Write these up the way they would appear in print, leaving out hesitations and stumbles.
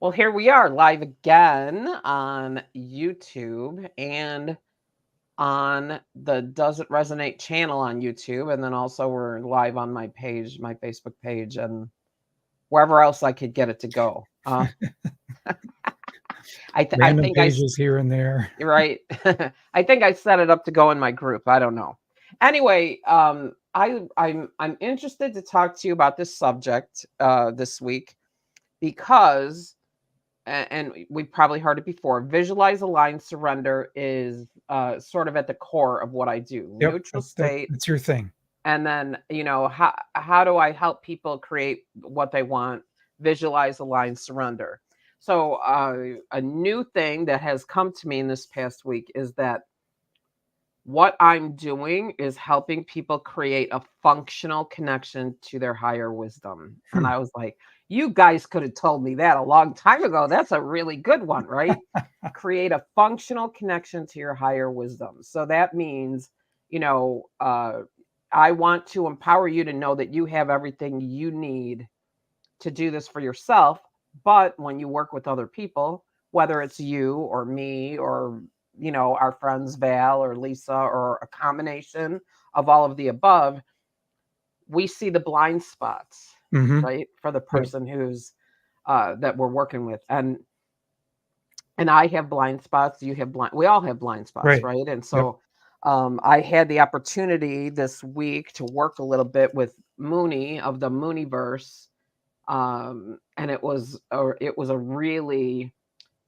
Well, here we are live again on YouTube and on the Does It Resonate channel on YouTube. And then also we're live on my page, my Facebook page, and wherever else I could get it to go. I Random think I, pages here and there. right. I think I set it up to go in my group. I don't know. Anyway, I'm interested to talk to you about this subject this week because and we've probably heard it before. Visualize, align, surrender is sort of at the core of what I do. Yep, Neutral state, that's your thing. and then how do I help people create what they want? Visualize, align, surrender. So a new thing that has come to me in this past week is that what I'm doing is helping people create a functional connection to their higher wisdom. And I was like, you guys could have told me that a long time ago. That's a really good one, right? Create a functional connection to your higher wisdom. So that means, I want to empower you to know that you have everything you need to do this for yourself. But when you work with other people, whether it's you or me or our friends Val or Lisa or a combination of all of the above, we see the blind spots, right, for the person who's that we're working with. And I have blind spots, you have we all have blind spots, right? And so I had the opportunity this week to work a little bit with Mooney of the Mooneyverse. And it was a really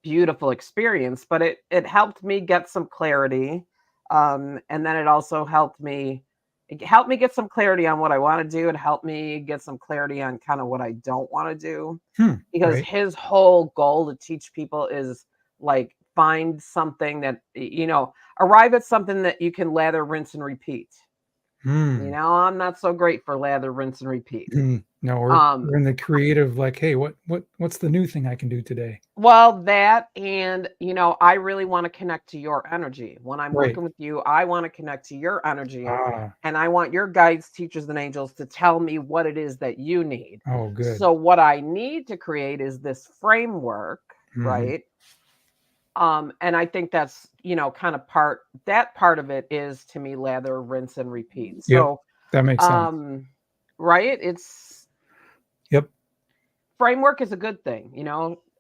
beautiful experience, but it helped me get some clarity. And then it also helped me get some clarity on what I want to do. It helped me get some clarity on kind of what I don't want to do. Because his whole goal to teach people is like find something that, arrive at something that you can lather, rinse, and repeat. I'm not so great for lather, rinse, and repeat. No, we're in the creative, like, hey, what's the new thing I can do today? Well, that, and I really want to connect to your energy. When I'm working with you, I want to connect to your energy, and I want your guides, teachers, and angels to tell me what it is that you need. Oh, good. So what I need to create is this framework, right? And I think that's kind of part of it is, to me, lather, rinse, and repeat. So that makes sense. Right? It's framework is a good thing,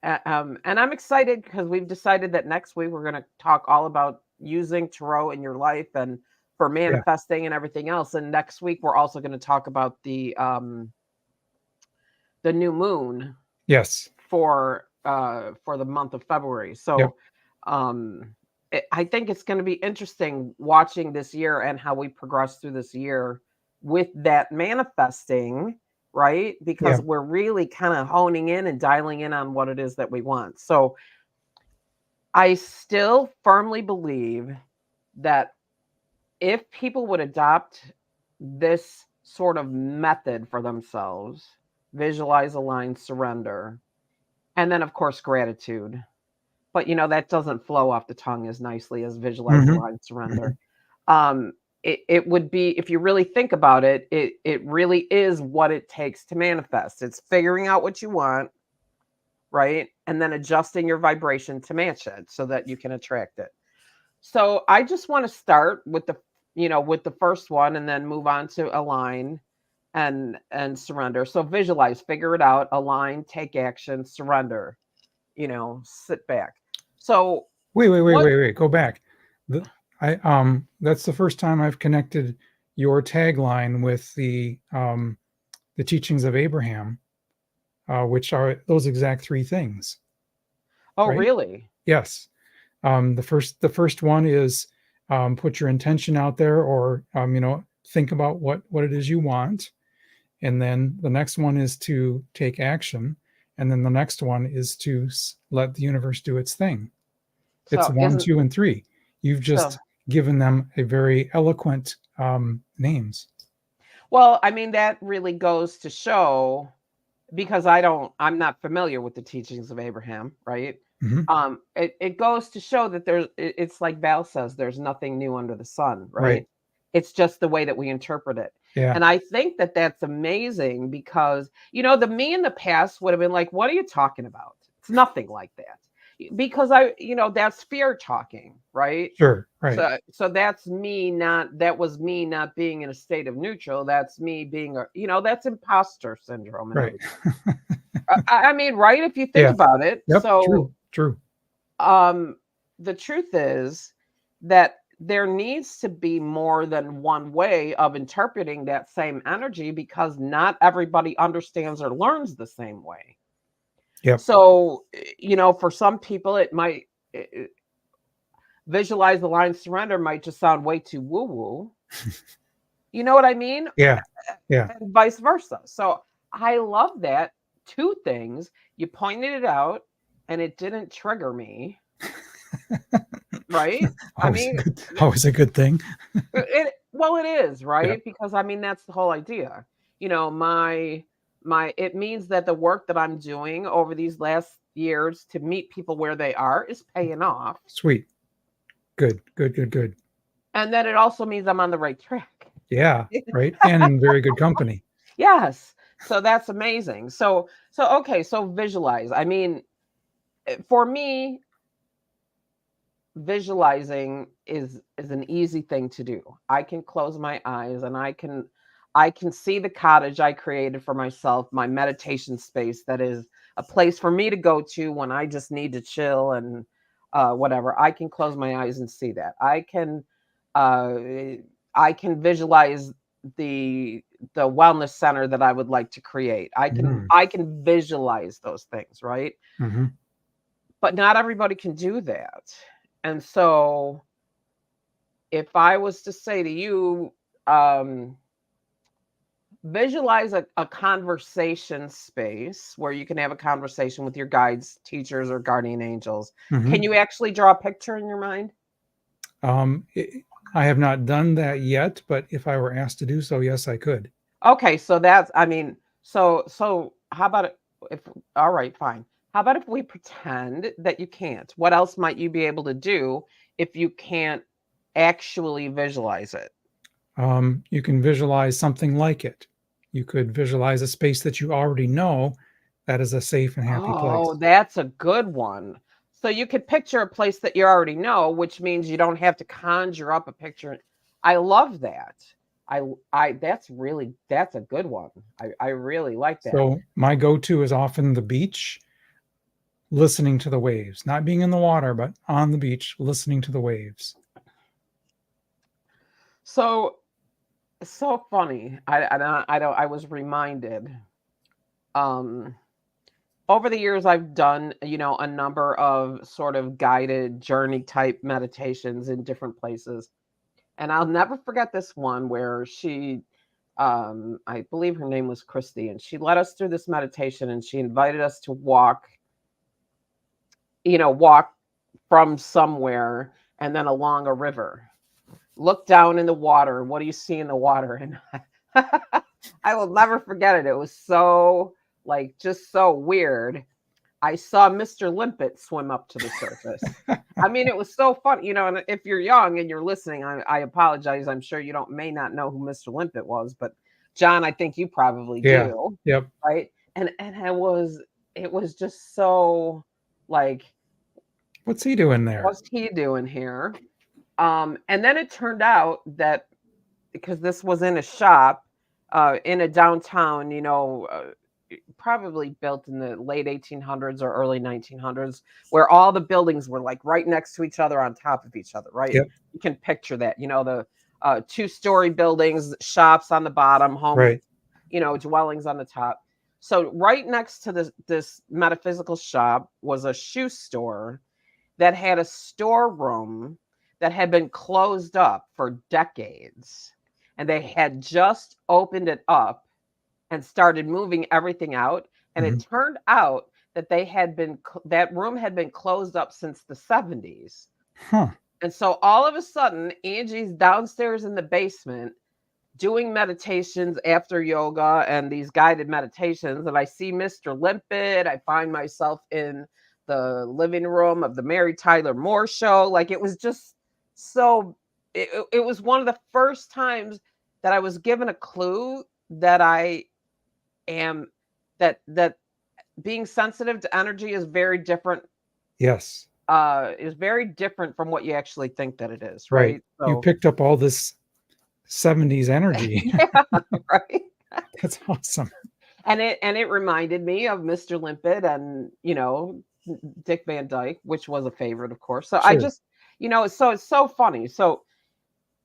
and I'm excited because we've decided that next week we're going to talk all about using tarot in your life and for manifesting and everything else. And next week we're also going to talk about the new moon. Yes. For the month of February. So I think it's going to be interesting watching this year and how we progress through this year with that manifesting, right? Because we're really kind of honing in and dialing in on what it is that we want. So I still firmly believe that if people would adopt this sort of method for themselves, visualize, align, surrender, and then of course gratitude, but that doesn't flow off the tongue as nicely as visualize, align, surrender. It would be, if you really think about it, it really is what it takes to manifest. It's figuring out what you want, right? And then adjusting your vibration to match it so that you can attract it. So I just want to start with the first one and then move on to align and surrender. So visualize, figure it out, align, take action, surrender, sit back. So wait, go back. That's the first time I've connected your tagline with the teachings of Abraham, which are those exact three things. Oh, right? Really? Yes. The first one is put your intention out there, or think about what it is you want, and then the next one is to take action, and then the next one is to let the universe do its thing. So it's 1, 2, and 3. You've just given them a very eloquent names. Well, I mean, that really goes to show, because I'm not familiar with the teachings of Abraham, right? It goes to show that it's like Val says, there's nothing new under the sun, right? It's just the way that we interpret it. And I think that that's amazing because, the me in the past would have been like, what are you talking about? It's nothing like that. Because that's fear talking, right? Sure. Right. So that was me not being in a state of neutral. That's me being that's imposter syndrome and Right. everything. I mean, right? If you think Yeah. about it. Yep. So True. the truth is that there needs to be more than one way of interpreting that same energy, because not everybody understands or learns the same way. Yep. So, for some people, it might visualize the line surrender might just sound way too woo woo. You know what I mean? Yeah. And vice versa. So I love that. Two things. You pointed it out and it didn't trigger me. Right? I mean, Always a good thing. it is, right? Yep. Because I mean, that's the whole idea. It means that the work that I'm doing over these last years to meet people where they are is paying off. Sweet. Good. And then it also means I'm on the right track. Yeah. Right. And in very good company. Yes. So that's amazing. So okay, so visualize. I mean, for me, visualizing is an easy thing to do. I can close my eyes and I can see the cottage I created for myself, my meditation space that is a place for me to go to when I just need to chill and whatever. I can close my eyes and see that. I can visualize the wellness center that I would like to create. I can visualize those things, right? Mm-hmm. But not everybody can do that. And so if I was to say to you, visualize a conversation space where you can have a conversation with your guides, teachers, or guardian angels. Mm-hmm. Can you actually draw a picture in your mind? I have not done that yet, but if I were asked to do so, yes, I could. Okay, so so how about all right, fine. How about if we pretend that you can't? What else might you be able to do if you can't actually visualize it? You can visualize something like it. You could visualize a space that you already know that is a safe and happy place. Oh, that's a good one. So you could picture a place that you already know, which means you don't have to conjure up a picture. I love that. That's a good one. I really like that. So my go-to is often the beach, listening to the waves, not being in the water, but on the beach, listening to the waves. So funny. I was reminded. Over the years, I've done, a number of sort of guided journey type meditations in different places. And I'll never forget this one where I believe her name was Christy, and she led us through this meditation and she invited us to walk from somewhere and then along a river. Look down in the water. What do you see in the water? And I will never forget it. It was so just so weird. I saw Mr. Limpet swim up to the surface. I mean, it was so fun, and if you're young and you're listening, I apologize. I'm sure you may not know who Mr. Limpet was, but John, I think you probably do. Yep. Right. And it was just so what's he doing there? What's he doing here? And then it turned out that because this was in a shop, in a downtown, probably built in the late 1800s or early 1900s, where all the buildings were right next to each other on top of each other, right? Yep. You can picture that, the 2-story buildings, shops on the bottom, homes, right. Dwellings on the top. So right next to this metaphysical shop was a shoe store that had a storeroom that had been closed up for decades. And they had just opened it up and started moving everything out. And it turned out that that room had been closed up since the 70s. Huh. And so all of a sudden, Angie's downstairs in the basement doing meditations after yoga and these guided meditations. And I see Mr. Limpet. I find myself in the living room of the Mary Tyler Moore show. It was just so, it was one of the first times that I was given a clue that I am, that being sensitive to energy is very different. Yes. Is very different from what you actually think that it is, Right. right? You So picked up all this 70s energy. yeah, right. That's awesome. And it reminded me of Mr. Limpet and Dick Van Dyke, which was a favorite, of course. So I Sure. just, so it's so funny. So,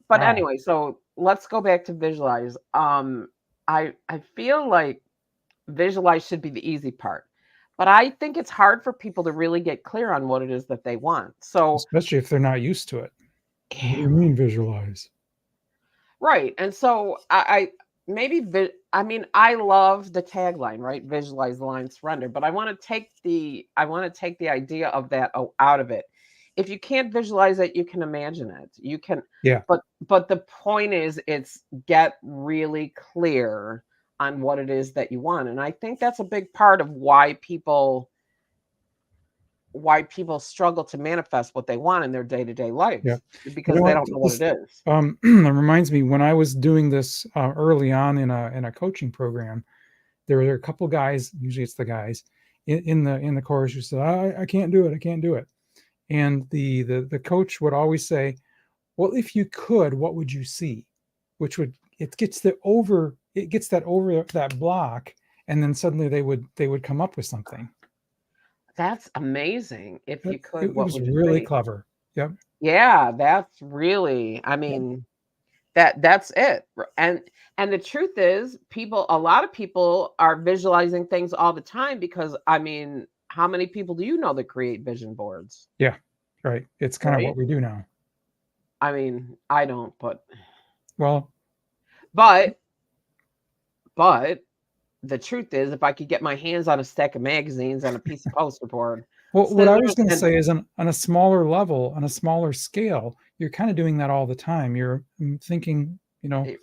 but Wow. anyway, so let's go back to visualize. I feel like visualize should be the easy part, but I think it's hard for people to really get clear on what it is that they want. So, Especially if they're not used to it. What do you mean visualize? right, and so I maybe I mean I love the tagline, right? Visualize, the line, surrender. But I want to take the idea of that out of it. If you can't visualize it, you can imagine it. You can, Yeah. but the point is, it's get really clear on what it is that you want, and I think that's a big part of why people struggle to manifest what they want in their day-to-day Yeah. life, You know because they what? don't know what This it is. that reminds me, when I was doing this early on in a coaching program, there were a couple guys, usually it's the guys in the course who said, I can't do it, I can't do it. And the coach would always say, well, if you could, what would you see? Which would, it gets that over that block, and then suddenly they would come up with something. That's amazing. If It, you could, it what was would you really see? clever. Yep. Yeah, that's really, I Yep. mean, that's it. And the truth is, a lot of people are visualizing things all the time because, I mean, how many people do you know that create vision boards, Yeah. Right. It's kind of right? what we do now. I mean, I don't, but Well, but but the truth is, if I could get my hands on a stack of magazines and a piece of poster board, what I was scissors, going to and say is on a smaller level, on a smaller scale, you're kind of doing that all the time. You're thinking,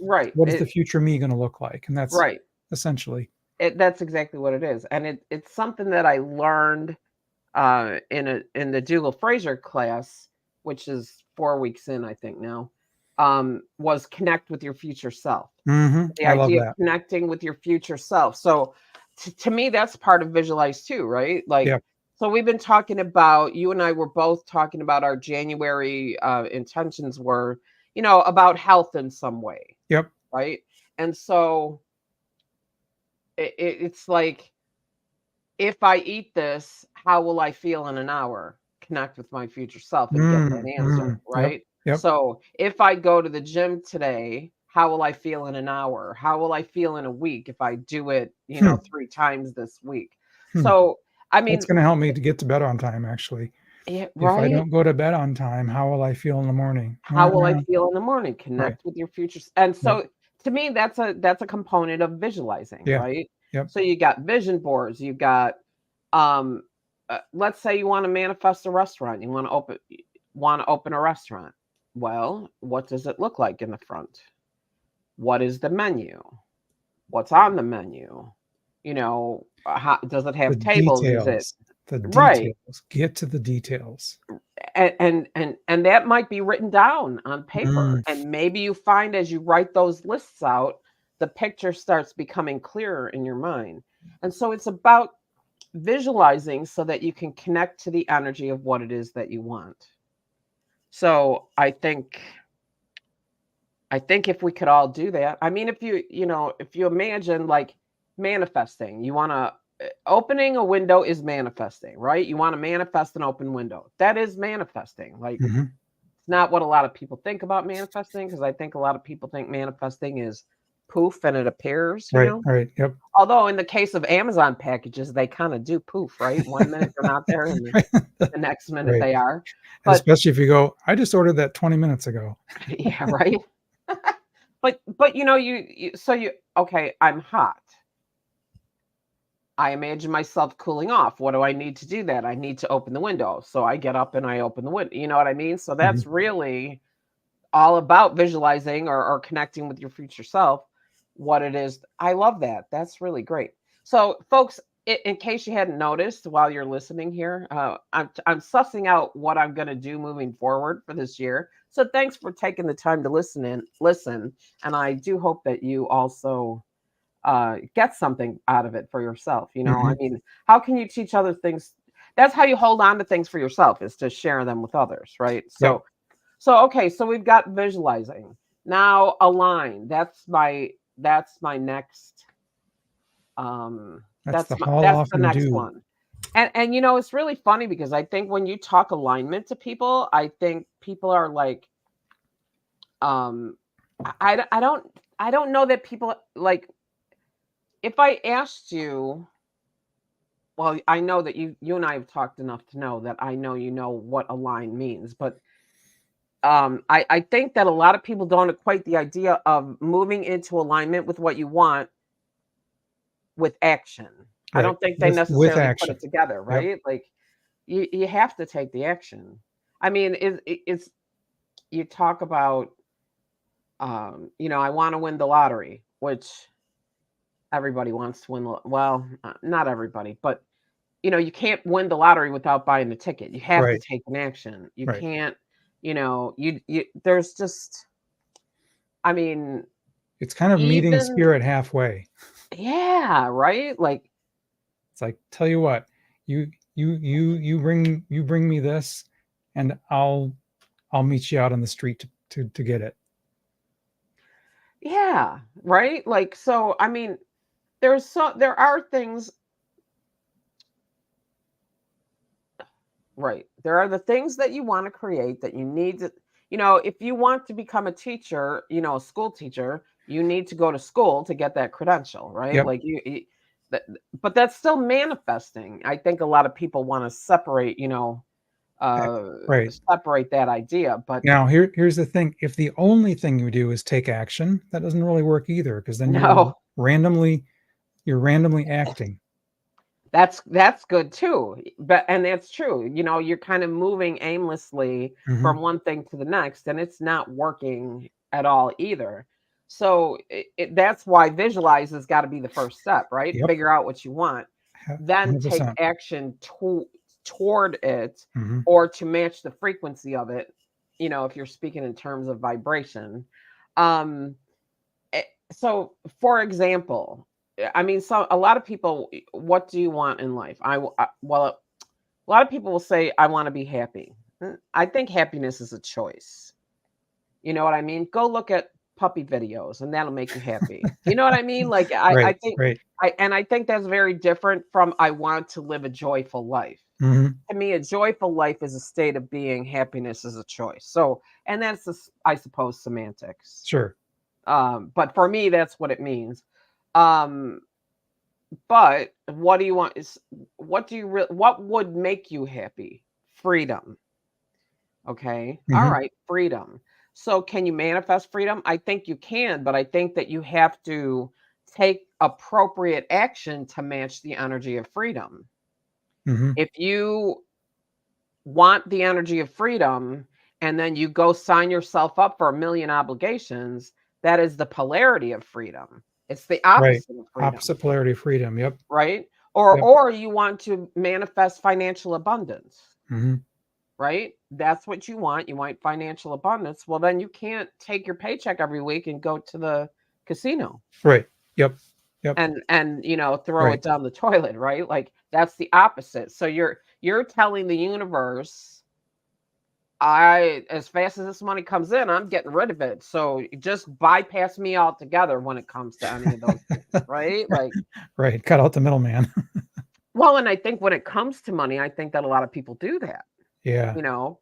right, what is the future me going to look like? And that's right. essentially. That's exactly what it is, and it's something that I learned in the Dougal Fraser class, which is 4 weeks in, I think now. Was connect with your future self. The I love idea of that. connecting with your future self. So to me, that's part of visualize too, right? Like, Yeah. so we've been talking about, you and I were both talking about our January intentions were, about health in some way, Yep. right? And so it's like, if I eat this, how will I feel in an hour? Connect with my future self and get that answer, Yep. right? Yep. So if I go to the gym today, how will I feel in an hour? How will I feel in a week if I do it, Hmm. 3 times this week? Hmm. So, I That's mean, going to help me to get to bed on time, actually. yeah, If I right? don't go to bed on time, how will I feel in the morning? How will I feel in the morning? Right. Connect with your future. And Yep. so to me, that's a component of visualizing, Yeah. right? Yep. So you got vision boards, you got um let's say you want to manifest a restaurant, you want to open a restaurant. Well, what does it look like in the front? What is the menu? What's on the menu? How does it The have tables? Is it details. The right? details. Get to the details. And that might be written down on paper, Mm. and maybe you find as you write those lists out, the picture starts becoming clearer in your mind. And so it's about visualizing so that you can connect to the energy of what it is that you want. So I think if we could all do that, I mean, if you imagine like manifesting, you want to opening a window is manifesting, right? You want to manifest an open window. That is manifesting. Like, Hmm. it's not what a lot of people think about manifesting, because I think a lot of people think manifesting is poof and it appears. Right. Right. Yep. Although in the case of Amazon packages, they kind of do poof, right? One minute they're not there, and the next minute Right. they are. But Especially if you go, I just ordered that 20 minutes ago. yeah, right. But okay, I'm hot. I imagine myself cooling off. What do I need to do that? I need to open the window. So I get up and I open the window. You know what I mean? So Mhm. that's really all about visualizing or connecting with your future self, what it is. I love that. That's really great. So, folks, in case you hadn't noticed while you're listening here, I'm sussing out what I'm going to do moving forward for this year. So, thanks for taking the time to listen. And I do hope that you also get something out of it for yourself. I Mhm. mean, how can you teach other things? That's how you hold on to things for yourself, is to share them with others, right? Yep. So okay, so we've got visualizing. Now align. That's my next That's the haul that's off the and next do. one. And it's really funny because I think when you talk alignment to people, I think people are like, um I don't know that people like, if I asked you, well, I know that you and I have talked enough to know that I know what align means, but I think that a lot of people don't equate the idea of moving into alignment with what you want with action. I Right. don't think they With necessarily put action. it together, Yep. right? Like you have to take the action. I mean, it's you talk about, I want to win the lottery, which everybody wants to win. Well, not everybody, but you can't win the lottery without buying the ticket. You have to Right. take an action. You Right. can't, there's just, I mean, It's kind of meeting even, spirit halfway. yeah, right? Like, It's like, tell you what, you bring me this, and I'll meet you out on the street to get it. yeah, right? Like, so, I mean, there are things, right? There are the things that you want to create that you need to, if you want to become a teacher, a school teacher, you need to go to school to get that credential, right? Yep. Like that, but that's still manifesting. I think a lot of people want to separate, uh, Right. separate that idea, but Now, here's the thing. If the only thing you do is take action, that doesn't really work either, because then no, you're randomly acting. that's good too. But and that's true. You're kind of moving aimlessly Hmm. from one thing to the next, and it's not working at all either. So that's why visualize has got to be the first step, right? Yep. Figure out what you want, then take 100%. action toward it, Hmm. or to match the frequency of it. If you're speaking in terms of vibration. Um, Eh, so, for example, I mean, so a lot of people, what do you want in life? Well, a lot of people will say, I want to be happy. I think happiness is a choice. You know what I mean? Go look at puppy videos and that'll make you happy. You know what I mean? Like, I Right. think, Right. I think that's very different from I want to live a joyful life. Hmm. To me, a joyful life is a state of being, happiness is a choice. So, and that's, I suppose, semantics. Sure. But for me, that's what it means. Um, but what do you want is what would make you happy? Freedom. Okay. All Hmm. right. Freedom. So can you manifest freedom? I think you can, but I think that you have to take appropriate action to match the energy of freedom. Hmm. If you want the energy of freedom and then you go sign yourself up for a million obligations, that is the polarity of freedom. It's the Right. opposite of freedom, Opposite polarity of freedom. Yep. right? Or Yep. or you want to manifest financial abundance, Hmm. right? That's what you want. You want financial abundance. Well, then you can't take your paycheck every week and go to the casino Right. Yep. Yep. and throw Right. it down the toilet, right? Like that's the opposite. So you're telling the universe, as fast as this money comes in, I'm getting rid of it. So just bypass me altogether when it comes to any of those things, right? Like, Right. Cut out the middleman. well, and I think when it comes to money, I think that a lot of people do that. Yeah.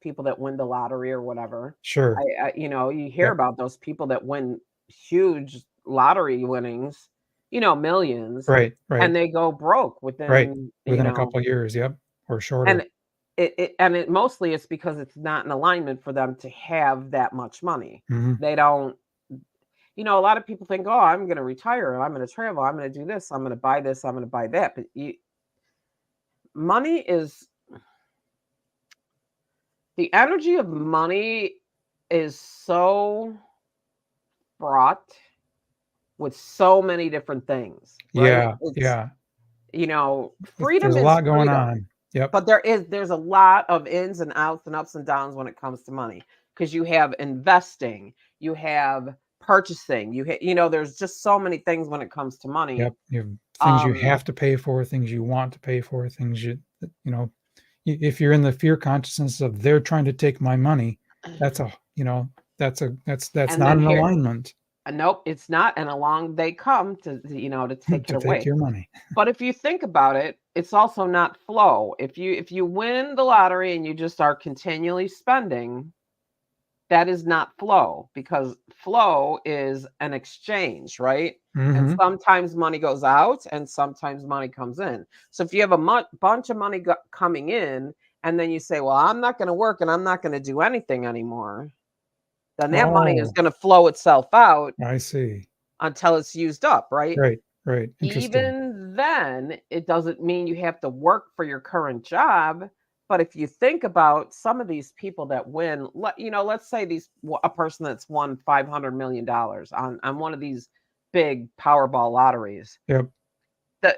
People that win the lottery or whatever. Sure. You hear Yep. about those people that win huge lottery winnings, millions, Right. Right. and they go broke Right. within, Within a couple of years. Yep. Or and shorter. it mostly it's because it's not in alignment for them to have that much money. Hmm. They don't, a lot of people think, oh, I'm going to retire, I'm going to travel, I'm going to do this, I'm going to buy this, I'm going to buy that. But money is the energy of money is so fraught with so many different things, right? Yeah. It's, Yeah. There's freedom a is lot going freedom, on. Yep. but there's a lot of ins and outs and ups and downs when it comes to money because you have investing, you have purchasing, there's just so many things when it comes to money. Yep. You have things you have to pay for, things you want to pay for, things if you're in the fear consciousness of they're trying to take my money, that's and not then an here, alignment nope, it's not. And along they come to take it to take away. your money. But if you think about it, it's also not flow. If you win the lottery and you just are continually spending, that is not flow, because flow is an exchange, right? And Mm-hmm. sometimes money goes out and sometimes money comes in. So if you have a bunch of money coming in, and then you say, well, I'm not going to work and I'm not going to do anything anymore, then that money is Oh, going to flow itself out I see. until it's used up, right? Right. Right. Interesting. Even then, it doesn't mean you have to work for your current job. But if you think about some of these people that win, let's say a person that's won $500 million on one of these big Powerball lotteries. Yep.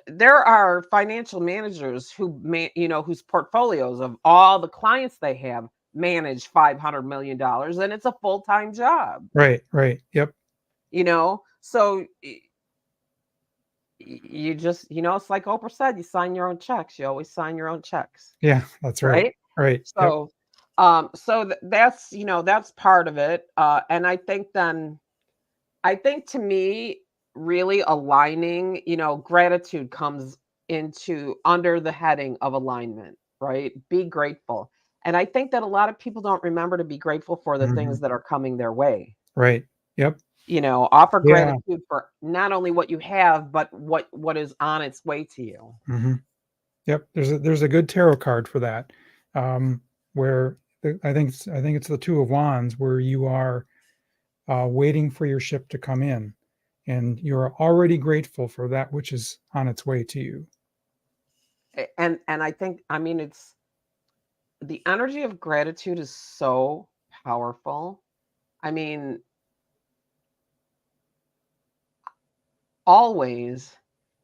There are financial managers whose portfolios of all the clients they have manage $500 million, and it's a full-time job. Right. Right. Yep. So you just, it's like Oprah said, you sign your own checks. You always sign your own checks, Yeah, that's right. right? Right. Yep. So, that's part of it. And I think to me, really aligning, gratitude comes into under the heading of alignment, right? Be grateful. And I think that a lot of people don't remember to be grateful for the Mm-hmm. things that are coming their way. Right. Yep. Offer Yeah. gratitude for not only what you have, but what is on its way to you. Mm-hmm. Yep. There's a good tarot card for that, where I think it's the Two of Wands, where you are waiting for your ship to come in, and you're already grateful for that which is on its way to you. And I think, it's the energy of gratitude is so powerful. I mean, always.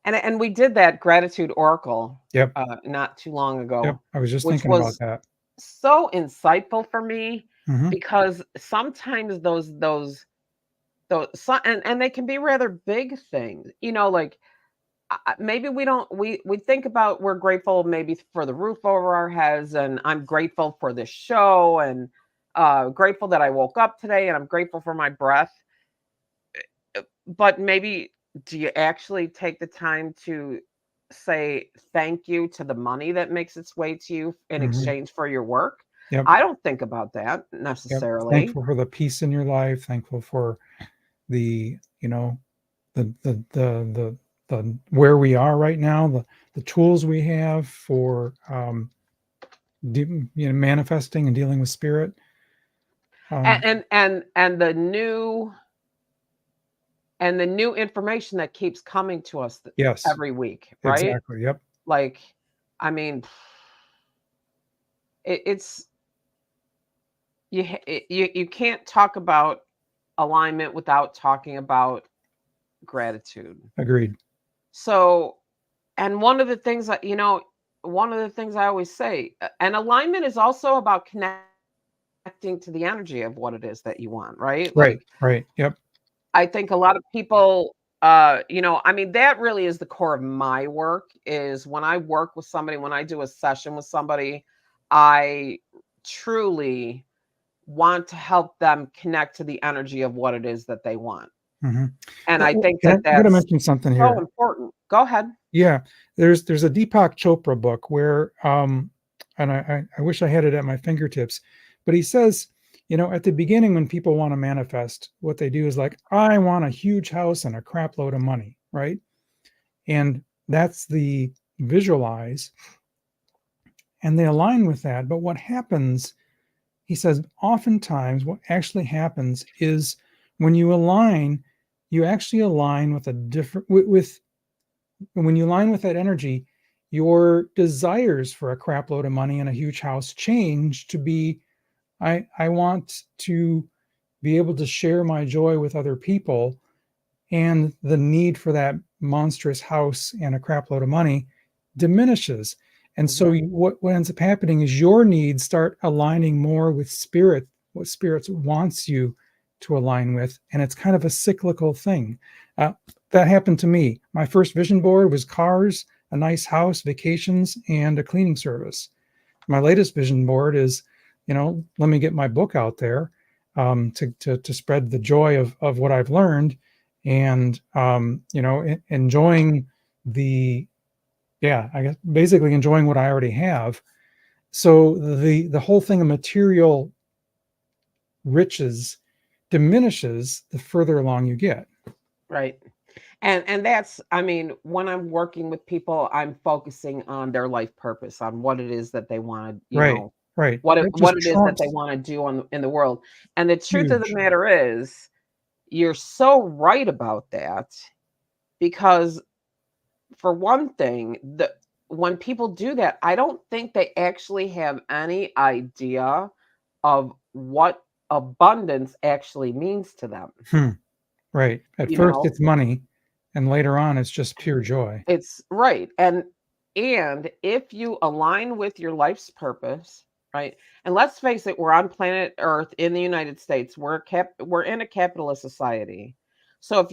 And we did that gratitude oracle Yep. not too long ago. Yep. I was just Which thinking about was that. so insightful for me, Mm-hmm. because sometimes those and they can be rather big things, like maybe we think about, we're grateful maybe for the roof over our heads, and I'm grateful for this show, and grateful that I woke up today, and I'm grateful for my breath. But maybe, do you actually take the time to say thank you to the money that makes its way to you in Mm-hmm. exchange for your work? Yep. I don't think about that Yep. necessarily. Thankful for the peace in your life. Thankful for the the where we are right now, the tools we have for manifesting and dealing with spirit. And the new information that keeps coming to us Yes, every week, right? exactly. Yep. Like, I mean, it's you can't talk about alignment without talking about gratitude. Agreed. So, and one of the things I always say, and alignment is also about connecting to the energy of what it is that you want, right? Right. Like, Right. Yep. I think a lot of people, that really is the core of my work, is when I work with somebody, when I do a session with somebody, I truly want to help them connect to the energy of what it is that they want. Mm-hmm. And I think I'm that going to that's mention something so here. important. Go ahead. Yeah, there's a Deepak Chopra book where, and I wish I had it at my fingertips, but he says, at the beginning, when people want to manifest, what they do is like, I want a huge house and a crap load of money, right? And that's the visualize, and they align with that. But what happens, he says, oftentimes what actually happens is when you align, you actually align with a different, when you align with that energy, your desires for a crap load of money and a huge house change to be, I want to be able to share my joy with other people, and the need for that monstrous house and a crap load of money diminishes. And so what ends up happening is your needs start aligning more with spirit, what spirit wants you to align with, and it's kind of a cyclical thing. That happened to me. My first vision board was cars, a nice house, vacations, and a cleaning service. My latest vision board is, let me get my book out there, to spread the joy of what I've learned, and enjoying I guess basically enjoying what I already have. So the whole thing of material riches diminishes the further along you get. Right. And that's, I mean, when I'm working with people, I'm focusing on their life purpose, on what it is that they want to, Right. what That what just it is that they trumps want to do in the world. And the truth of the huge. matter is, you're so right about that, because for one thing, when people do that, I don't think they actually have any idea of what abundance actually means to them. Right. At You first know, it's money, and later on it's just pure joy. it's right. And if you align with your life's purpose, right? And let's face it, we're on planet Earth in the United States. We're in a capitalist society. So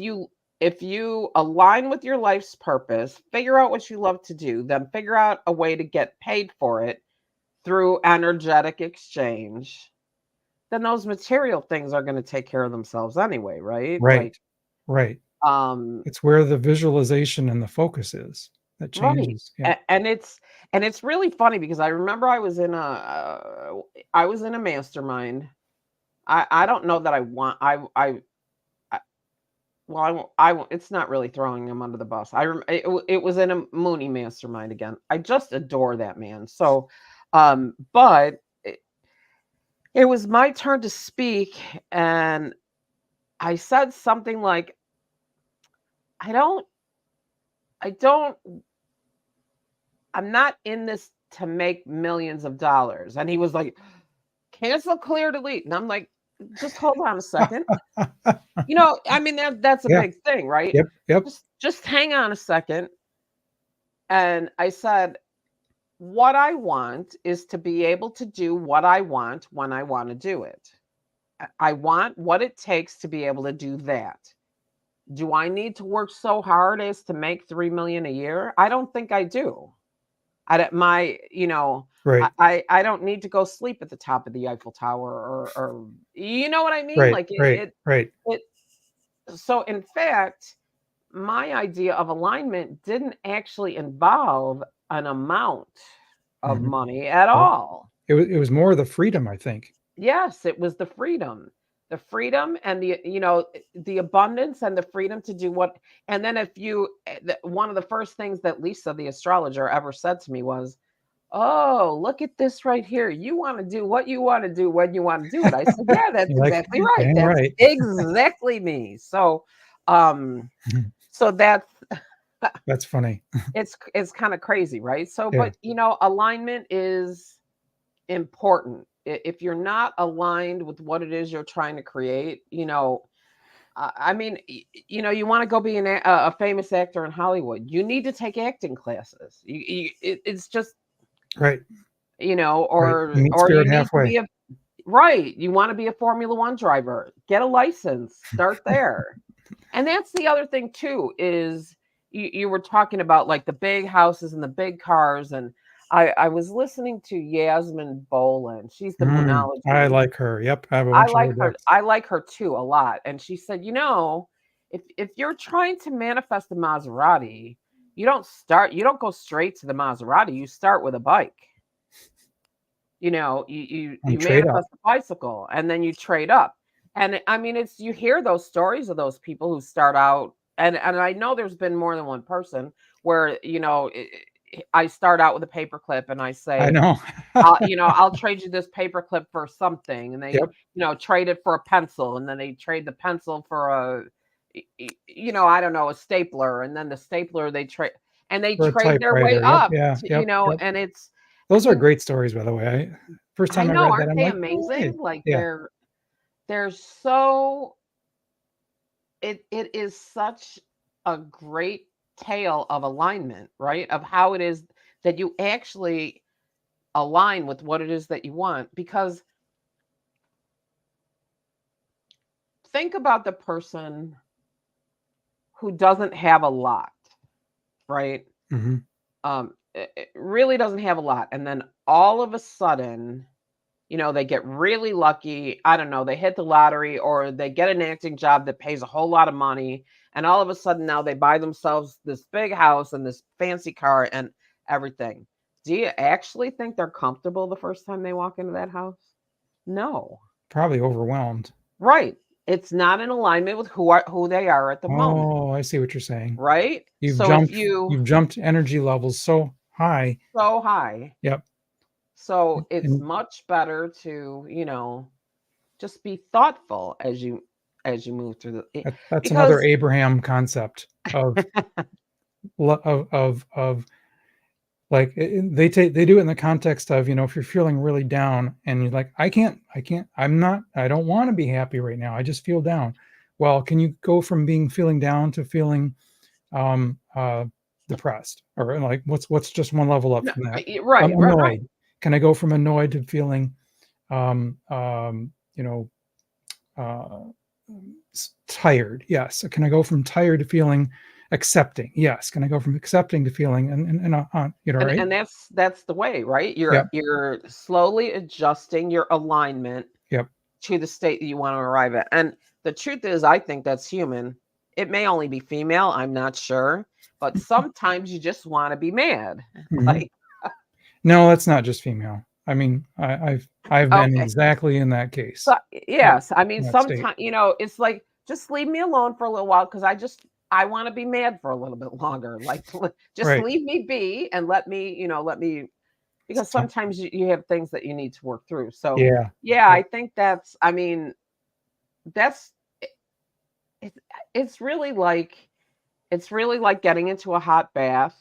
if you align with your life's purpose, figure out what you love to do, then figure out a way to get paid for it through energetic exchange, then those material things are going to take care of themselves anyway, right? Right. Right. Um It's where the visualization and the focus is that right. changes. Yeah. And it's really funny because I remember I was in a mastermind. I don't know that I want I well, I won't, it's not really throwing him under the bus. It was in a Mooney mastermind again. I just adore that man. So, but it was my turn to speak, and I said something like, I don't, I don't, I'm not in this to make millions of dollars. And he was like, cancel, clear, delete. And I'm like, just hold on a second. I mean, that's a Yeah. big thing, right? Yep. Yep. Just hang on a second. And I said, what I want is to be able to do what I want when I want to do it. I want what it takes to be able to do that. Do I need to work so hard as to make 3 million a year? I don't think I do. I don't my you know, Right. I don't need to go sleep at the top of the Eiffel Tower, or you know what I mean? Right. Like Right. Right. it so in fact, my idea of alignment didn't actually involve an amount of Mhm. money at Yep. all. It was more the freedom, I think. Yes, it was the freedom. The freedom and the abundance and the freedom to do what. And then if you one of the first things that Lisa, the astrologer, ever said to me was, "Oh, look at this right here. You want to do what you want to do when you want to do it." I said, "Yeah, that's You're like, exactly right. dang That's right. exactly me." So, um, so that's That's funny. it's kind of crazy, right? So, Yeah. but alignment is important. If you're not aligned with what it is you're trying to create, I mean, you want to go be a famous actor in Hollywood. You need to take acting classes. It's just, Right. Right. Meet or you spirit need to halfway. be right. You want to be a Formula One driver, get a license, start there. And that's the other thing too, is you were talking about like the big houses and the big cars. And I was listening to Yasmin Boland. She's the I Moonology. like her. Yep. I have a bunch of her decks. I like her too a lot. And she said, if you're trying to manifest a Maserati, you don't go straight to the Maserati. You start with a bike. You And trade up. manifest a bicycle and then you trade up. And I mean, you hear those stories of those people who start out, and I know there's been more than one person where, I start out with a paperclip and I I say, know. I'll trade you this paperclip for something, and they, Yep. trade it for a pencil, and then they trade the pencil for I don't know, a stapler, and then the stapler they For a trade their way typewriter. Yep. up Yeah. to, Yep. Yep. and Those are and great stories, by the way. First I time I know, read that, aren't I'm they like, oh, amazing? hey. Like Yeah. they're so it is such a great tale of alignment, right? Of how it is that you actually align with what it is that you want. Because think about the person who doesn't have a lot, right? Hmm. It really doesn't have a lot, and then all of a sudden, they get really lucky. I don't know, they hit the lottery or they get an acting job that pays a whole lot of money, and all of a sudden now they buy themselves this big house and this fancy car and everything. Do you actually think they're comfortable the first time they walk into that house? No. Probably overwhelmed. Right. It's not in alignment with who they are at the moment, Oh, I see what you're saying. right? You've So if jumped you you've jumped energy levels so high. so high, Yep. so it's And much better to, just be thoughtful as you move through that's another because Abraham concept of of like they do it in the context of, if you're feeling really down and you're like, I don't want to be happy right now, I just feel down. Well, can you go from feeling down to feeling um uh depressed, or like what's just one level up no, from that? right. Annoyed. Can I go from annoyed to feeling um um you know uh tired? Yes. Can I go from tired to feeling accepting? Yes. Can I go from accepting to feeling right? And that's the way, right? Yep. You're slowly adjusting your alignment Yep. to the state that you want to arrive at. And the truth is, I think that's human. It may only be female, I'm not sure, but sometimes you just want to be mad. Mhm. Like, No, that's not just female. I mean, I've been okay. exactly in that case, So that yes, I mean that state. sometimes, it's like just leave me alone for a little while because I want to be mad for a little bit longer. Like just Right. leave me be and let me because So, sometimes you have things that you need to work through. So yeah. yeah, Yeah. I think I mean, that's it, it's really like getting into a hot bath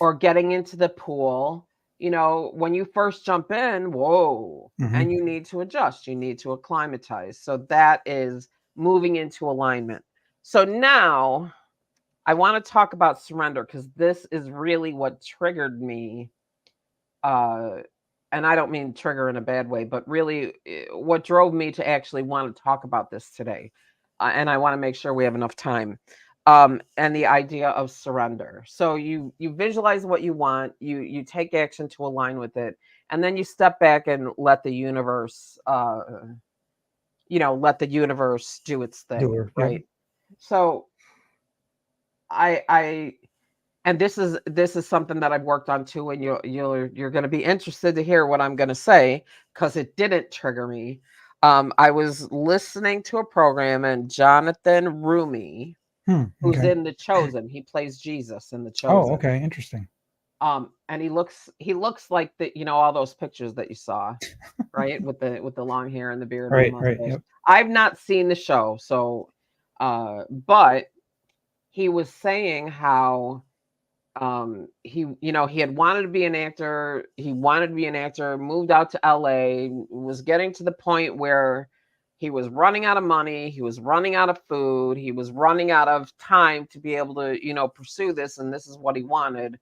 or getting into the pool. When you first jump in, whoa, Mhm. and you need to adjust, you need to acclimatize. So that is moving into alignment. So now I want to talk about surrender because this is really what triggered me. Uh, and I don't mean trigger in a bad way, but really what drove me to actually want to talk about this today. And I want to make sure we have enough time. And the idea of surrender. So you visualize what you want, you take action to align with it, and then you step back and let the universe let the universe do its Do thing, her. Yep. right? So I and this is something that I've worked on too, and you're going to be interested to hear what I'm going to say because it didn't trigger me. I was listening to a program, and Jonathan Rumi, who's Okay. in The Chosen, he plays Jesus in The Oh, Chosen. okay. Interesting. And he looks like all those pictures that you saw, right, with the long hair and the beard and the Right. Right. mustache. Yep. I've not seen the show, so but he was saying how he had wanted to be an actor. He wanted to be an actor, moved out to LA, was getting to the point where he was running out of money, he was running out of food, he was running out of time to be able to, pursue this, and this is what he wanted.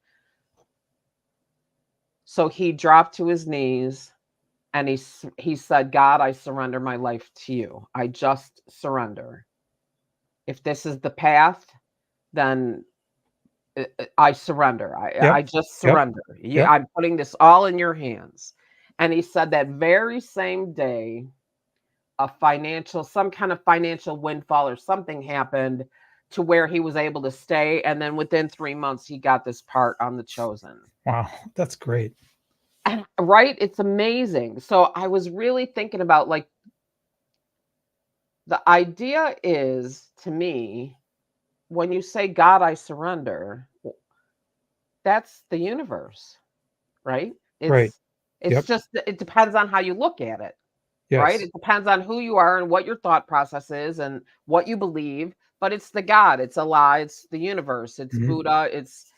So he dropped to his knees and he said, God, I surrender my life to you. I just surrender. If this is the path, then I surrender. I Yep. just Yep. surrender. Yep. I'm putting this all in your hands. And he said that very same day, some kind of financial windfall or something happened to where he was able to stay. And then within 3 months, he got this part on The Chosen. Wow. That's great. And right? It's amazing. So I was really thinking about like the idea is to me, when you say, God, I surrender, that's the universe, right? Right. It's Yep. just it depends on how you look at it, right? Yes. It depends on who you are and what your thought process is and what you believe, but it's the God, it's Allah, it's the universe, it's Mhm. Buddha, it's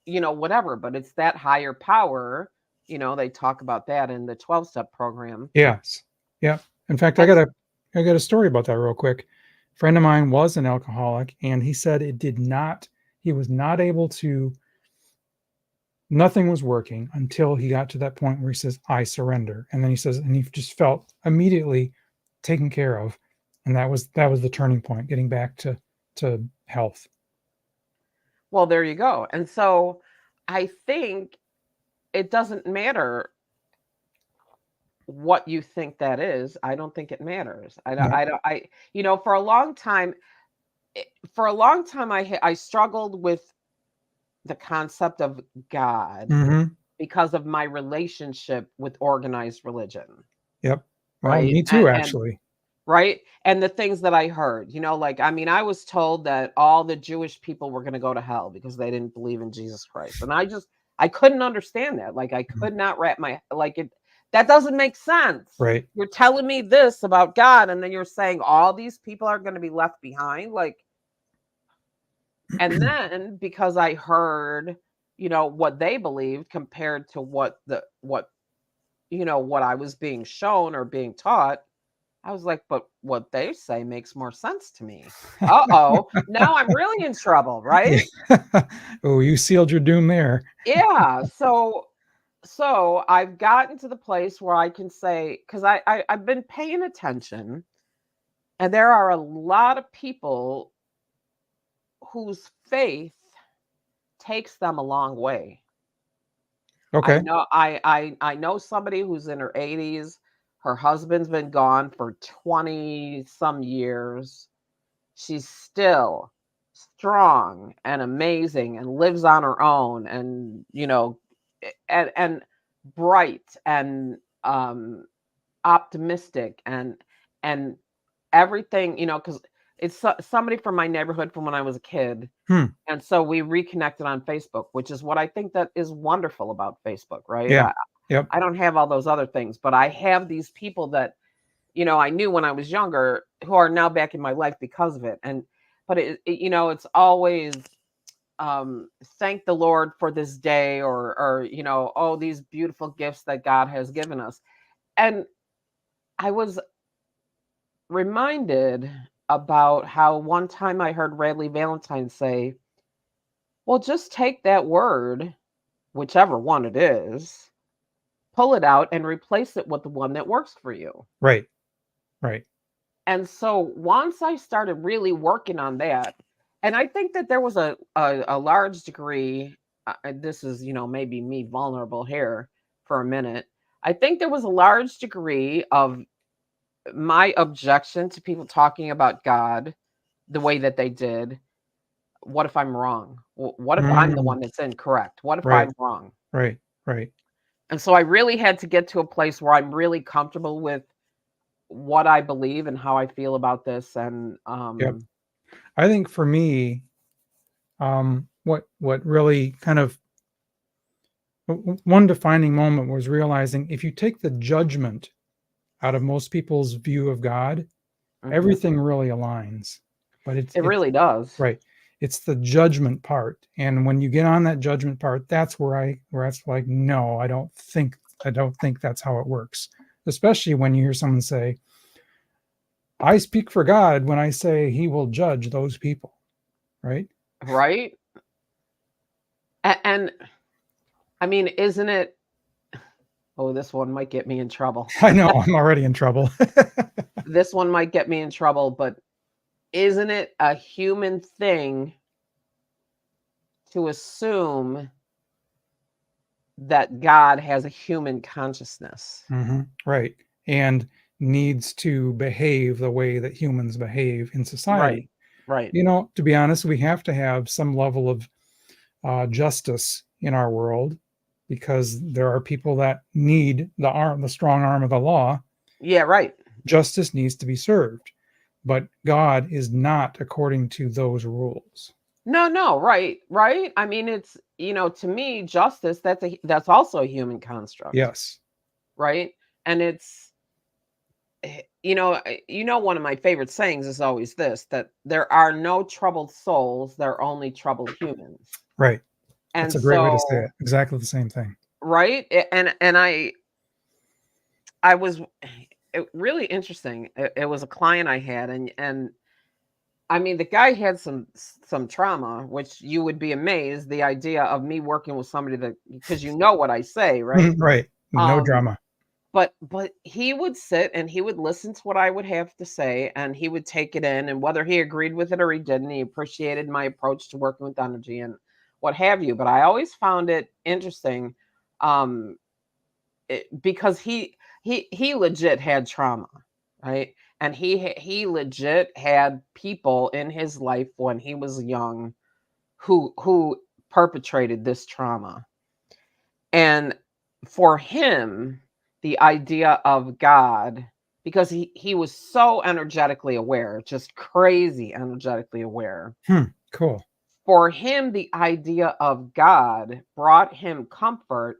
whatever, but it's that higher power. They talk about that in the 12-step program. Yes. Yep. In fact, And I got a story about that real quick. A friend of mine was an alcoholic, and he said he was not able to, nothing was working until he got to that point where he says, I surrender. And then he says, and he just felt immediately taken care of. And that was the turning point, getting back to health. Well, there you go. And so I think it doesn't matter what you think that is. I don't think it matters. Yeah. For a long time, I struggled with the concept of God Mm-hmm. because of my relationship with organized religion, Yep. Well, right? me too, actually. Right? And the things that I heard, I was told that all the Jewish people were going to go to hell because they didn't believe in Jesus Christ. And I couldn't understand that. Like I could not wrap that doesn't make sense. Right. You're telling me this about God and then you're saying all these people are going to be left behind, and then because I heard, what they believed compared to what I was being shown or being taught, I was like, but what they say makes more sense to me. Uh-oh, now I'm really in trouble, right? Oh, you sealed your doom there. Yeah. So I've gotten to the place where I can say, because I've been paying attention, and there are a lot of people whose faith takes them a long way. I Okay. know I know somebody who's in her 80s. Her husband's been gone for 20 some years. She's still strong and amazing and lives on her own and and bright and optimistic and everything, because it's somebody from my neighborhood from when I was a kid. Hmm. And so we reconnected on Facebook, which is what I think that is wonderful about Facebook, right? Yeah. Yep. I don't have all those other things, but I have these people that, I knew when I was younger who are now back in my life because of it. But it's always thank the Lord for this day or oh, these beautiful gifts that God has given us. And I was reminded about how one time I heard Radley Valentine say, well, just take that word, whichever one it is, pull it out and replace it with the one that works for you. Right. Right. And so once I started really working on that, and I think that there was a large degree, this is, maybe me vulnerable here for a minute. I think there was a large degree of my objection to people talking about God the way that they did. What if I'm wrong? What if I'm the one that's incorrect? What if Right. I'm wrong? Right. Right. And so I really had to get to a place where I'm really comfortable with what I believe and how I feel about this. And Yep. I think for me, what really kind of one defining moment was realizing if you take the judgment out of most people's view of God, everything really aligns. But it really does. Right. It's the judgment part. And when you get on that judgment part, that's where it's like, no, I don't think that's how it works. Especially when you hear someone say, I speak for God when I say he will judge those people. Right. Right. And I mean, isn't it? Oh, this one might get me in trouble. I know I'm already in trouble. This one might get me in trouble, but isn't it a human thing to assume that God has a human consciousness? Mm-hmm. Right. And needs to behave the way that humans behave in society. Right. To be honest, we have to have some level of justice in our world because there are people that need the strong arm of the law. Yeah, right. Justice needs to be served, but God is not according to those rules. No, right. I mean, it's, to me, justice, that's also a human construct. Yes. Right. And it's, one of my favorite sayings is always this, that there are no troubled souls, there are only troubled humans. Right. And that's a great way to say it. Exactly the same thing. Right. And I was really interesting. It was a client I had, and I mean, the guy had some trauma, which you would be amazed. The idea of me working with somebody because what I say, right? Right. No drama. but he would sit and he would listen to what I would have to say, and he would take it in, and whether he agreed with it or he didn't, he appreciated my approach to working with energy and what have you. But I always found it interesting, um, because he legit had trauma, right? And he legit had people in his life when he was young who perpetrated this trauma. And for him, the idea of God, because he was so energetically aware, just crazy energetically aware. Cool. For him, the idea of God brought him comfort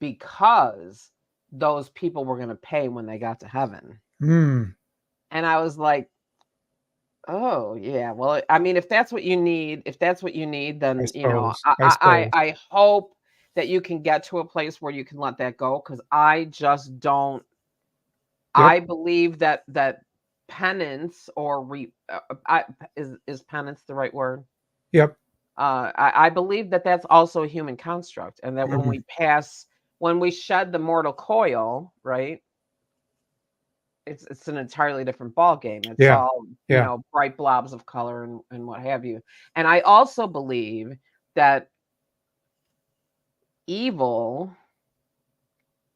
because those people were going to pay when they got to heaven. Mm, And I was like, oh yeah, well, I mean, if that's what you need, I then suppose. I suppose. I hope that you can get to a place where you can let that go, because I just don't. Yep. I believe that penance or is penance the right word? Yep. I believe that that's also a human construct, and that Mhm. when we shed the mortal coil, right? It's an entirely different ball game. It's Yeah. all, Yeah. bright blobs of color and what have you. And I also believe that evil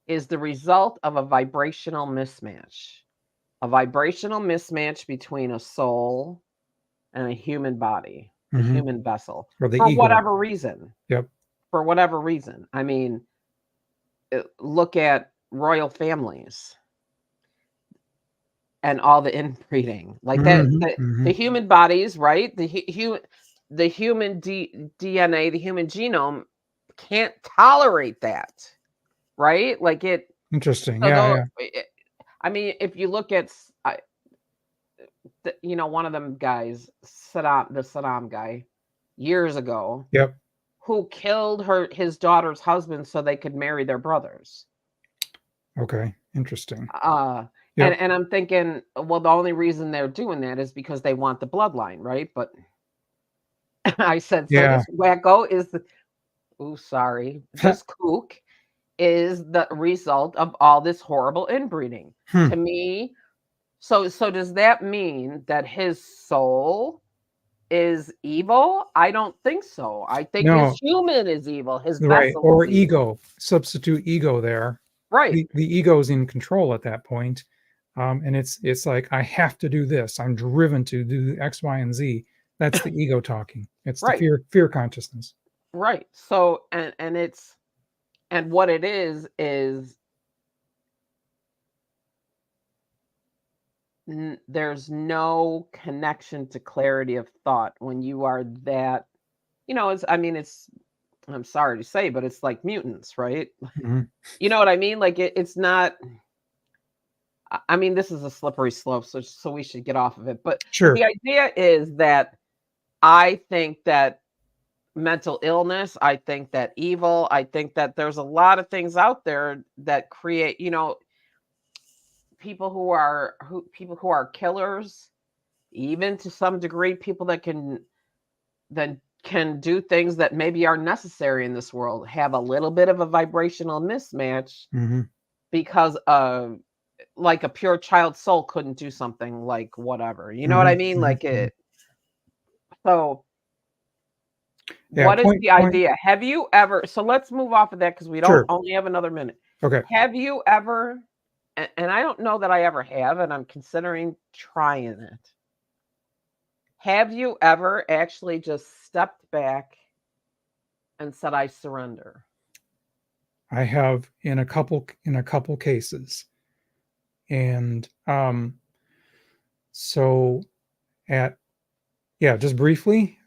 is the result of a vibrational mismatch. A vibrational mismatch between a soul and a human body, a Hmm. human vessel, Or the for ego. whatever reason. Yep. For whatever reason. I mean, look at royal families and all the inbreeding, like that. Hmm. The Hmm. human bodies, right? The human DNA, the human genome can't tolerate that, right? Like it. Interesting. So Yeah. though, Yeah. I mean, if you look at, one of them guys, the Saddam guy, years ago, Yep. who killed his daughter's husband so they could marry their brothers. Okay. Interesting. Uh, Yep. and I'm thinking, well, the only reason they're doing that is because they want the bloodline, right? But I said, so Yeah. this wacko is sorry, this kook is the result of all this horrible inbreeding. Hmm. To me, so does that mean that his soul is evil? I don't think so. I think his No. human is evil. His Right. vessel Or is evil. ego. Substitute ego there. Right. The ego is in control at that point. And it's like I have to do this. I'm driven to do X, Y, and Z. That's the ego talking. It's the Right. fear consciousness. Right. So and what it is there's no connection to clarity of thought when you are that, it's, I mean, it's, I'm sorry to say, but it's like mutants, right? Mhm. You know what I mean? Like it's not. I mean, this is a slippery slope, so we should get off of it. But the Sure. idea is that I think that mental illness, I think that evil, I think that there's a lot of things out there that create, people who are killers, even to some degree, people that can do things that maybe are necessary in this world, have a little bit of a vibrational mismatch Hmm. because of, like, a pure child soul couldn't do something like whatever. You know what Hmm. I mean? Hmm. Like it. So Yeah. what is the Point. idea? Have you ever, so let's move off of that because we don't Sure. only have another minute. Okay. Have you ever, and I don't know that I ever have, and I'm considering trying it. Have you ever actually just stepped back and said, I surrender? I have in a couple cases, and so at yeah, just briefly,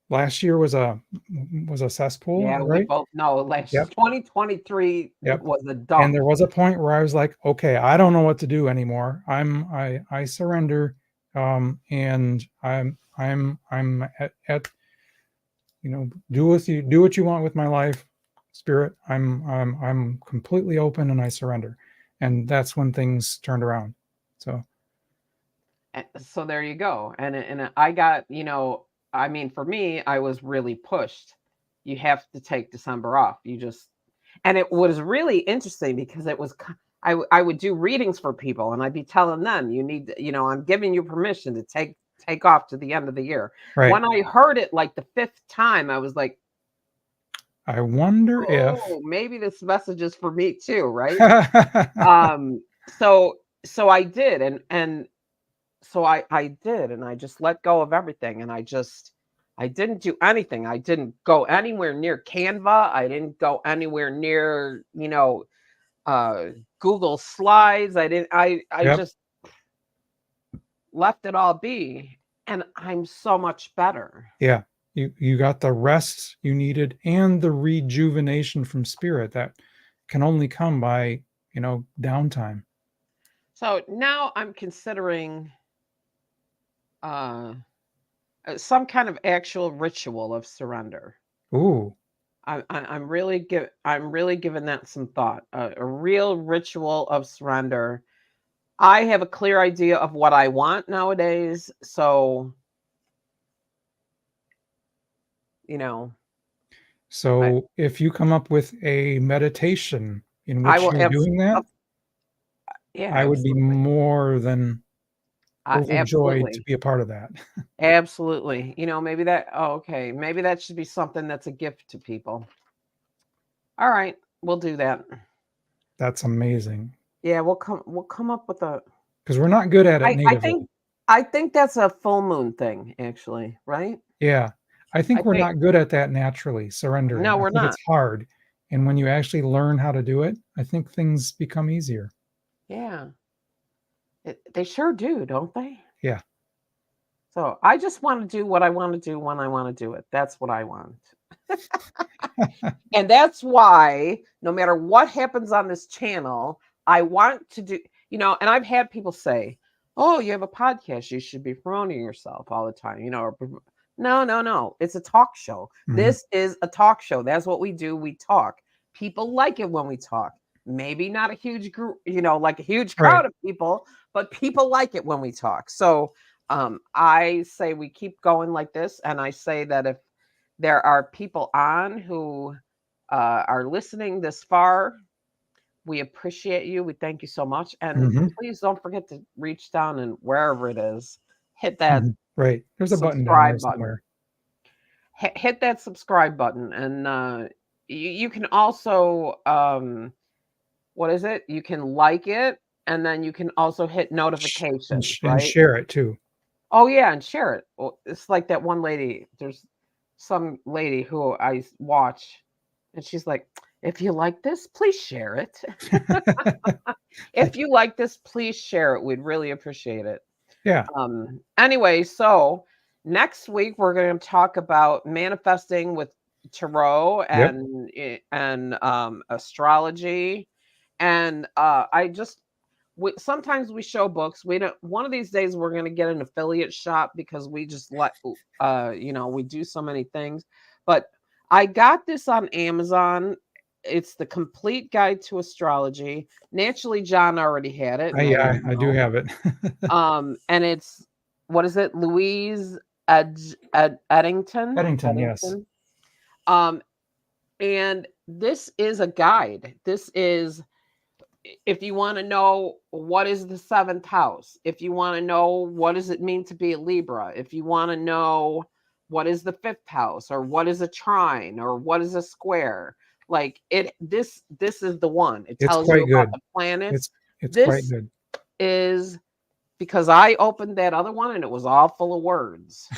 last year was a cesspool, Yeah, we right? both know last Yep. 2023 Yep. was a And dump. there was a point where I was like, okay, I don't know what to do anymore. I surrender. And I'm at do what you want with my life, spirit. I'm completely open and I surrender. And that's when things turned around. So So there you go. And I got, I mean, for me, I was really pushed. You have to take December off. You just, And it was really interesting because it was I would do readings for people and I'd be telling them, you need to, I'm giving you permission to take off to the end of the year. Right. When I heard it like the 5th time, I was like, I wonder if. oh, maybe this message is for me too, right? So I did, and so I did, and I just let go of everything, and I didn't do anything. I didn't go anywhere near Canva. I didn't go anywhere near, Google Slides. I Yep. just left it all be, and I'm so much better. Yeah. You got the rest you needed and the rejuvenation from spirit that can only come by, downtime. So now I'm considering some kind of actual ritual of surrender. Ooh. I'm really giving that some thought. A real ritual of surrender. I have a clear idea of what I want nowadays, so I, So if you come up with a meditation in I which will. you're doing that, Yeah, I would be absolutely. more than overjoyed to Absolutely. be a part of that. Absolutely. Maybe that. Oh, okay. Maybe that should be something that's a gift to people. All right, we'll do that. That's amazing. Yeah, we'll come up with a. Because we're not good at it I natively. think I think that's a full moon thing, actually, right? Yeah. I I think we're think not good at that naturally, surrendering. no, I we're think not. it's hard. And when you actually learn how to do it, I think things become easier. Yeah, they sure do, don't they? Yeah. So I just want to do what I want to do when I want to do it. That's what I want. And that's why no matter what happens on this channel, I want to do, and I've had people say, "Oh, you have a podcast, you should be promoting yourself all the time," no, no, no. It's a talk show. Mhm. This is a talk show. That's what we do. We talk. People like it when we talk. Maybe not a huge group, like a huge Right. crowd of people, but people like it when we talk. So I say we keep going like this. And I say that if there are people on who are listening this far, we appreciate you. We thank you so much. And Mhm. please don't forget to reach down and wherever it is, hit that Mhm. Right. There's a button down there subscribe button. somewhere. Hit that subscribe button. And you can also, what is it? You can like it. And then you can also hit notifications, And right? share it too. Oh, yeah. And share it. Well, it's like that one lady. There's some lady who I watch, and she's like, if you like this, please share it. If you like this, please share it. We'd really appreciate it. Yeah. Anyway, so next week we're going to talk about manifesting with tarot Yep. and astrology. And sometimes we show books. We don't. One of these days we're going to get an affiliate shop because we just we do so many things. But I got this on Amazon. It's the complete guide to astrology. Naturally, John already had it, and I Yeah, didn't I do know. have it. And it's, what is it? Louise Eddington. Eddington, yes. Um, and this is a guide. This is, if you want to know what is the seventh house, if you want to know what does it mean to be a Libra, if you want to know what is the fifth house, or what is a trine, or what is a square, like this is the one. It It's tells you quite about good. the planets. It's quite This good. is because I opened that other one and it was all full of words.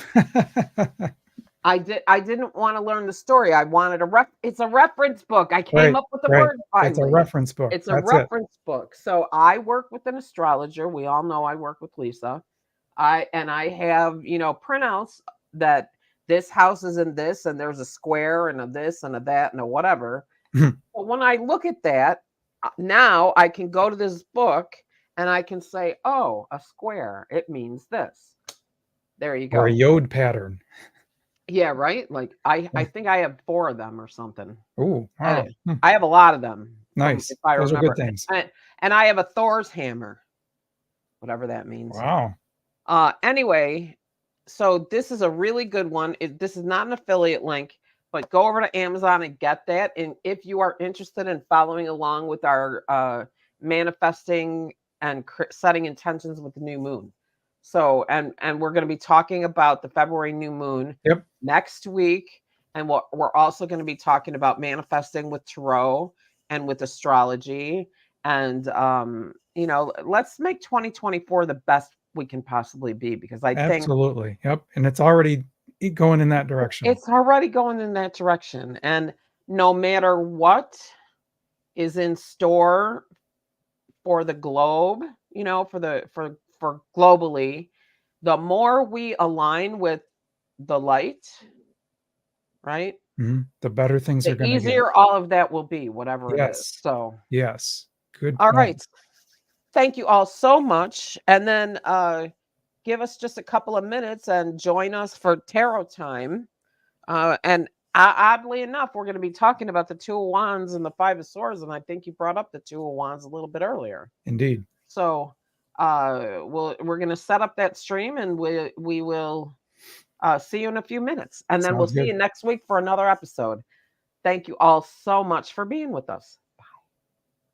I didn't want to learn the story. I wanted it's a reference book. I came Right, up with the right. word It's a finally. reference book. It's a That's it. reference book. So I work with an astrologer. We all know I work with Lisa. I have, printouts that this house is in this, and there's a square and a this and a that and a whatever. But when I look at that, now I can go to this book and I can say, oh, a square, it means this. There you Or a go. yod pattern. Yeah, right? Like I think I have 4 of them or something. Oh, wow. I have a lot of them, Nice. if I Those are good remember. things. And I have a Thor's hammer, whatever that means. Wow. Anyway, so this is a really good one. This is not an affiliate link, but go over to Amazon and get that. And if you are interested in following along with our manifesting and setting intentions with the new moon. So, and we're going to be talking about the February new moon Yep. next week. And we're also going to be talking about manifesting with tarot and with astrology. And, let's make 2024 the best we can possibly be, because I think Absolutely. Yep. And it's already going in that direction. it's already going in that direction. And no matter what is in store for the globe, for globally, the more we align with the light, right? The better things are The going to get. easier all of that will be, whatever it is. Yes. So, Yes. Good all point. right. Thank you all so much. And then give us just a couple of minutes and join us for tarot time. And oddly enough, we're going to be talking about the Two of Wands and the Five of Swords. And I think you brought up the Two of Wands a little bit earlier. Indeed. So we're going to set up that stream, and we will see you in a few minutes. And then we'll see you next week for another episode. Thank you all so much for being with us.